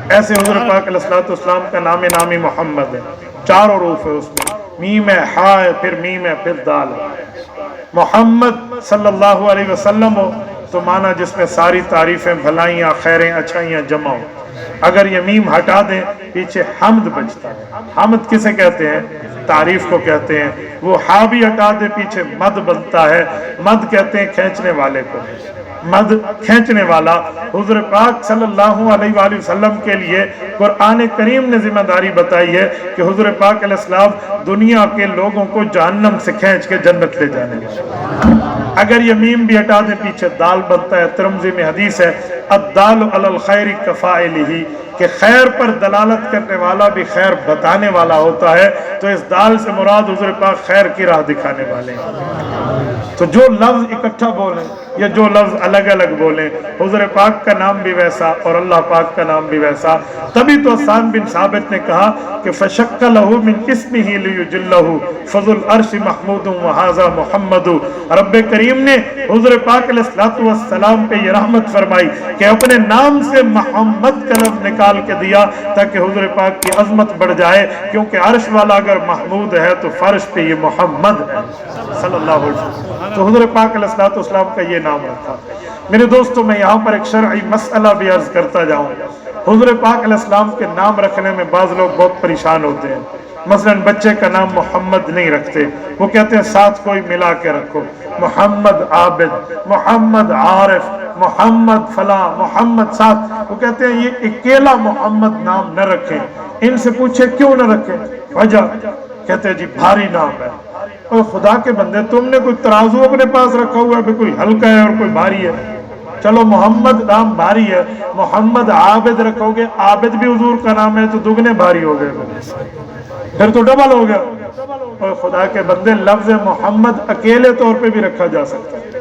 ایسے حضور پاک علیہ السلام کا نام نامی محمد ہے، 4 حروف ہے اس میں، میم ہے، ہا ہے، پھر میم ہے، پھر دال ہے۔ محمد صلی اللہ علیہ وسلم ہو تو معنی جس میں ساری تعریفیں، بھلائیاں، خیریں، اچھائیاں جمع ہو۔ اگر یہ میم ہٹا دیں پیچھے حمد بچتا ہے۔ حمد کسے کہتے ہیں؟ تعریف کو کہتے ہیں۔ وہ ہا بھی ہٹا دے پیچھے مد بنتا ہے، مد کہتے ہیں کھینچنے والے کو، مد کھینچنے والا۔ حضور پاک صلی اللہ علیہ وآلہ وسلم کے لیے قرآن کریم نے ذمہ داری بتائی ہے کہ حضور پاک علیہ السلام دنیا کے لوگوں کو جہنم سے کھینچ کے جنت لے جانے والے۔ اگر یہ میم بھی ہٹا دے پیچھے دال بنتا ہے۔ ترمذی میں حدیث ہے الدال علی الخیر کفاعلہ، کہ خیر پر دلالت کرنے والا بھی خیر بتانے والا ہوتا ہے۔ تو اس دال سے مراد حضور پاک خیر کی راہ دکھانے والے ہیں۔ تو جو لفظ اکٹھا بولیں یا جو لفظ الگ الگ بولیں، حضور پاک کا نام بھی ویسا اور اللہ پاک کا نام بھی ویسا۔ تبھی تو حسان بن ثابت نے کہا کہ فشق لہ من اسمہ لیجلہ فذو العرش محمود وہذا محمد۔ رب کریم نے حضور پاک علیہ السلام پہ یہ رحمت فرمائی کہ اپنے نام سے محمد کا لفظ نکال کے دیا تاکہ حضور پاک کی عظمت بڑھ جائے، کیونکہ عرش والا اگر محمود ہے تو فرش پہ یہ محمد ہے صلی اللہ علیہ وسلم۔ تو حضور پاک علیہ السلام کا یہ نام رکھا۔ میرے دوستوں، میں یہاں پر ایک شرعی مسئلہ بھی عرض کرتا جاؤں۔ حضور پاک علیہ السلام کے نام رکھنے میں بعض لوگ بہت پریشان ہوتے ہیں۔ مثلا بچے کا نام محمد نہیں رکھتے، وہ کہتے ہیں ساتھ کوئی ملا کے رکھو، محمد عابد، محمد عارف، محمد فلاں، محمد ساتھ۔ وہ کہتے ہیں یہ اکیلا محمد نام نہ رکھیں۔ ان سے پوچھے کیوں نہ رکھیں؟ وجہ کہتے ہیں جی بھاری نام ہے۔ اور خدا کے بندے، تم نے کوئی ترازو اپنے پاس رکھا ہوا ہے بھی کوئی ہلکا ہے اور کوئی بھاری ہے؟ چلو محمد نام بھاری ہے، محمد عابد رکھو گے، عابد بھی حضور کا نام ہے تو دگنے بھاری ہو گئے، پھر تو ڈبل ہو گیا۔ اور خدا کے بندے، لفظ محمد اکیلے طور پہ بھی رکھا جا سکتا ہے۔